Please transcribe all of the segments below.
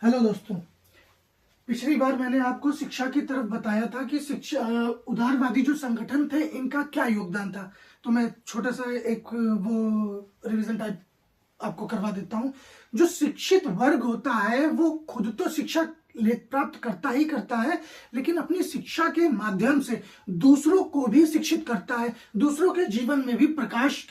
Hello दोस्तों। पिछली बार मैंने आपको शिक्षा की तरफ बताया था कि शिक्षा उदारवादी जो संगठन थे इनका क्या योगदान था। तो मैं छोटा सा एक वो रिवीजन टाइप आपको करवा देता हूँ। जो शिक्षित वर्ग होता है वो खुद तो शिक्षा प्राप्त करता ही करता है, लेकिन अपनी शिक्षा के माध्यम से दूसरों को भी शिक्षित करता है, दूसरों के जीवन में भी प्रकाश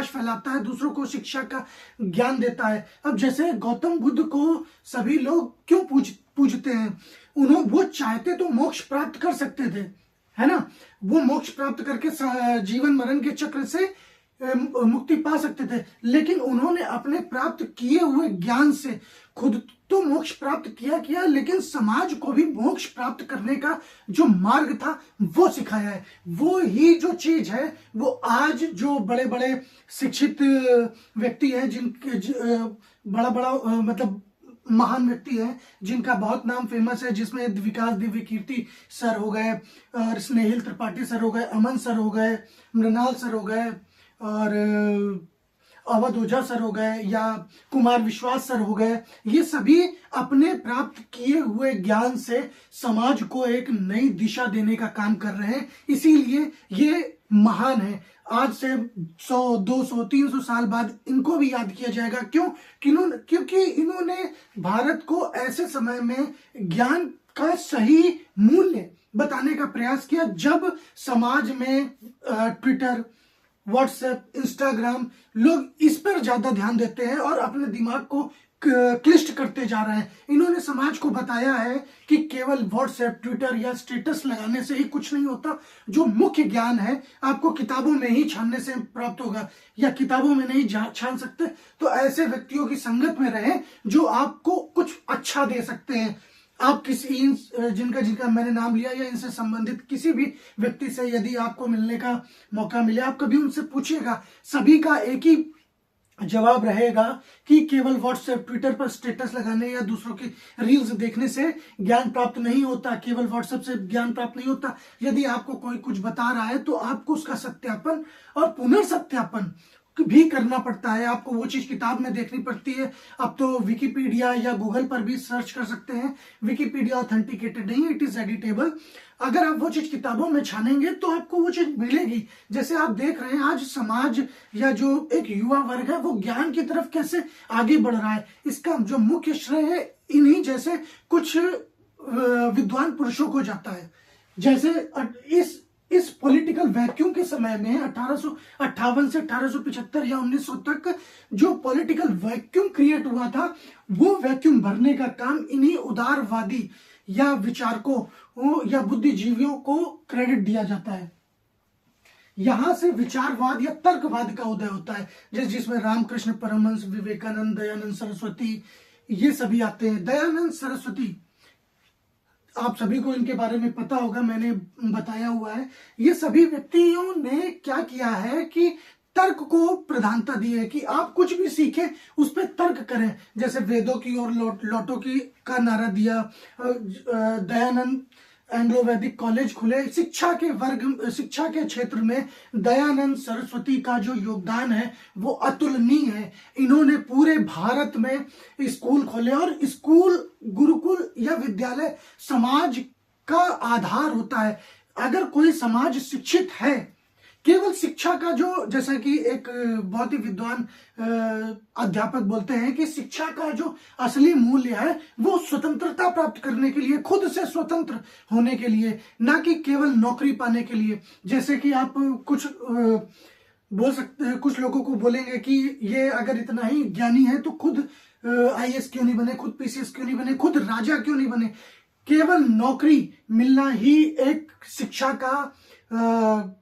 फैलाता है, दूसरों को शिक्षा का ज्ञान देता है। अब जैसे गौतम बुद्ध को सभी लोग क्यों पूजते हैं? वो चाहते तो मोक्ष प्राप्त कर सकते थे, है ना। वो मोक्ष प्राप्त करके जीवन मरण के चक्र से मुक्ति पा सकते थे, लेकिन उन्होंने अपने प्राप्त किए हुए ज्ञान से खुद तो मोक्ष प्राप्त किया, लेकिन समाज को भी मोक्ष प्राप्त करने का जो मार्ग था वो सिखाया है। वो ही जो चीज है वो आज जो बड़े बड़े शिक्षित व्यक्ति हैं, जिनके बड़ा मतलब महान व्यक्ति है जिनका बहुत नाम फेमस है, जिसमें विकास दिव्य कीर्ति सर हो गए, और स्नेहिल त्रिपाठी सर हो गए, अमन सर हो गए, मृणाल सर हो गए, और अवध ओझा सर हो गए, या कुमार विश्वास सर हो गए। ये सभी अपने प्राप्त किए हुए ज्ञान से समाज को एक नई दिशा देने का काम कर रहे हैं, इसीलिए ये महान है। आज से 100, 200, 300 साल बाद इनको भी याद किया जाएगा। क्यों? क्योंकि इन्होंने भारत को ऐसे समय में ज्ञान का सही मूल्य बताने का प्रयास किया जब समाज में ट्विटर, व्हाट्सएप, इंस्टाग्राम, लोग इस पर ज्यादा ध्यान देते हैं और अपने दिमाग को क्लिष्ट करते जा रहे हैं। इन्होंने समाज को बताया है कि केवल व्हाट्सएप, ट्विटर या स्टेटस लगाने से ही कुछ नहीं होता। जो मुख्य ज्ञान है आपको किताबों में ही छानने से प्राप्त होगा, या किताबों में नहीं छान सकते तो ऐसे व्यक्तियों की संगत में रहें जो आपको कुछ अच्छा दे सकते हैं। आप किसी जिनका मैंने नाम लिया या इनसे संबंधित किसी भी व्यक्ति से यदि आपको मिलने का मौका मिले, आप कभी उनसे पूछिएगा। सभी का एक ही जवाब रहेगा कि केवल व्हाट्सएप, ट्विटर पर स्टेटस लगाने या दूसरों की रील्स देखने से ज्ञान प्राप्त नहीं होता, केवल व्हाट्सएप से ज्ञान प्राप्त नहीं होता। यदि आपको कोई कुछ बता रहा है तो आपको उसका सत्यापन और पुनर्सत्यापन भी करना पड़ता है। आपको वो चीज किताब में देखनी पड़ती है। अब तो विकिपीडिया या गूगल पर भी सर्च कर सकते हैं। विकिपीडिया ऑथेंटिकेटेड नहीं, इट इज एडिटेबल। अगर आप वो चीज किताबों में छानेंगे तो आपको वो चीज मिलेगी। जैसे आप देख रहे हैं आज समाज या जो एक युवा वर्ग है वो ज्ञान की तरफ कैसे आगे बढ़ रहा है, इसका जो मुख्य श्रेय है इन्हीं जैसे कुछ विद्वान पुरुषों को जाता है। जैसे इस पॉलिटिकल वैक्यूम के समय में 1858 से 1875 या 1900 तक जो पॉलिटिकल वैक्यूम क्रिएट हुआ था, वो वैक्यूम भरने का काम इन्हीं उदारवादी या विचारकों या बुद्धिजीवियों को क्रेडिट दिया जाता है। यहां से विचारवाद या तर्कवाद का उदय होता है, जिसमें रामकृष्ण परमहंस, विवेकानंद, दयानंद सरस्वती, ये सभी आते हैं। दयानंद सरस्वती, आप सभी को इनके बारे में पता होगा, मैंने बताया हुआ है। ये सभी व्यक्तियों ने क्या किया है कि तर्क को प्रधानता दी है कि आप कुछ भी सीखें उस पर तर्क करें। जैसे वेदों की ओर लौटो की का नारा दिया। दयानंद एंग्लो वैदिक कॉलेज खुले। शिक्षा के क्षेत्र में दयानंद सरस्वती का जो योगदान है वो अतुलनीय है। इन्होंने पूरे भारत में स्कूल खोले, और स्कूल, गुरुकुल या विद्यालय समाज का आधार होता है। अगर कोई समाज शिक्षित है, केवल शिक्षा का जो, जैसा कि एक बहुत ही विद्वान अध्यापक बोलते हैं कि शिक्षा का जो असली मूल्य है वो स्वतंत्रता प्राप्त करने के लिए, खुद से स्वतंत्र होने के लिए, ना कि केवल नौकरी पाने के लिए। जैसे कि आप कुछ बोल सकते हैं, कुछ लोगों को बोलेंगे कि ये अगर इतना ही ज्ञानी है तो खुद आईएएस क्यों नहीं बने, खुद पीसीएस क्यों नहीं बने, खुद राजा क्यों नहीं बने। केवल नौकरी मिलना ही एक शिक्षा का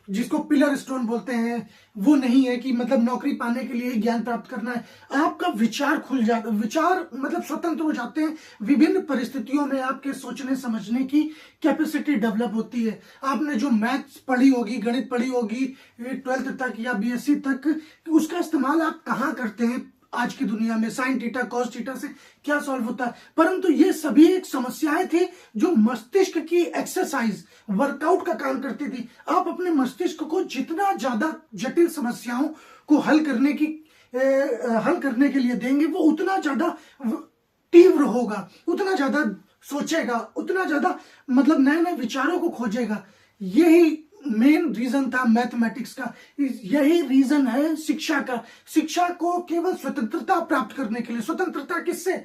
जिसको पिलर स्टोन बोलते हैं वो नहीं है कि मतलब नौकरी पाने के लिए ज्ञान प्राप्त करना है। आपका विचार खुल जाता, विचार मतलब स्वतंत्र हो जाते हैं। विभिन्न परिस्थितियों में आपके सोचने समझने की कैपेसिटी डेवलप होती है। आपने जो मैथ्स पढ़ी होगी, गणित पढ़ी होगी 12th तक या बीएससी तक, उसका इस्तेमाल आप कहाँ करते हैं? आज की दुनिया में साइन थीटा, कॉस थीटा से क्या सॉल्व होता है? परंतु ये सभी एक समस्याएं थी जो मस्तिष्क की एक्सरसाइज, वर्कआउट का काम करती थी। आप अपने मस्तिष्क को जितना ज्यादा जटिल समस्याओं को हल करने की हल करने के लिए देंगे वो उतना ज्यादा तीव्र होगा, उतना ज्यादा सोचेगा, उतना ज्यादा मतलब नए नए विचारों को खोजेगा। यही मेन रीजन था मैथमेटिक्स का, यही रीजन है शिक्षा का। शिक्षा को केवल स्वतंत्रता प्राप्त करने के लिए, स्वतंत्रता किससे,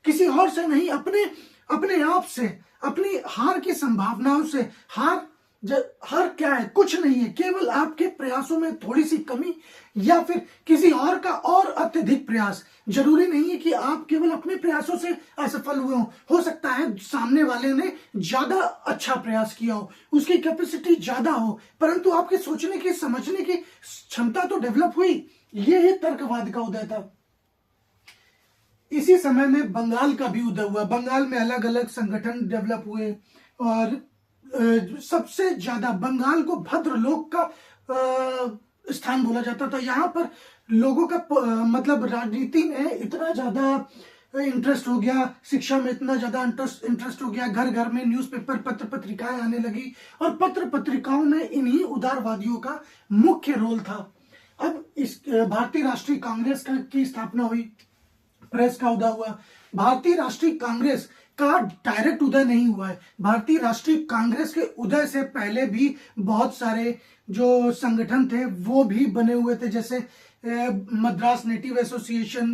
किसी और से नहीं, अपने आप से, अपनी हार की संभावनाओं से। हार क्या है, कुछ नहीं है, केवल आपके प्रयासों में थोड़ी सी कमी या फिर किसी और का और अत्यधिक प्रयास। जरूरी नहीं है कि आप केवल अपने प्रयासों से असफल हुए हो सकता है सामने वाले ने ज्यादा अच्छा प्रयास किया हो, उसकी कैपेसिटी ज्यादा हो, परंतु आपके सोचने की, समझने की क्षमता तो डेवलप हुई। यह ही तर्कवाद का उदय था। इसी समय में बंगाल का भी उदय हुआ। बंगाल में अलग अलग संगठन डेवलप हुए और सबसे ज्यादा बंगाल को भद्रलोक का स्थान बोला जाता था। यहाँ पर लोगों का मतलब राजनीति में इतना ज्यादा इंटरेस्ट हो गया, शिक्षा में इतना ज्यादा इंटरेस्ट हो गया, घर घर में न्यूज़पेपर, पत्र पत्रिकाएं आने लगी और पत्र पत्रिकाओं में इन्हीं उदारवादियों का मुख्य रोल था। अब इस भारतीय राष्ट्रीय कांग्रेस की स्थापना हुई, प्रेस का उदय हुआ। भारतीय राष्ट्रीय कांग्रेस का डायरेक्ट उदय नहीं हुआ है। भारतीय राष्ट्रीय कांग्रेस के उदय से पहले भी बहुत सारे जो संगठन थे वो भी बने हुए थे, जैसे Madras native association,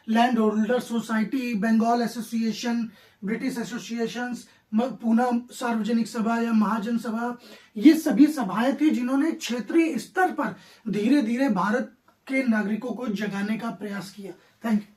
land holder society, Bengal association, British association, Poona Sarvajanik Sabha या महाजन सभा। ये सभी सभाएं थी जिन्होंने क्षेत्रीय स्तर पर धीरे धीरे भारत के नागरिकों को जगाने का प्रयास किया। Thank you.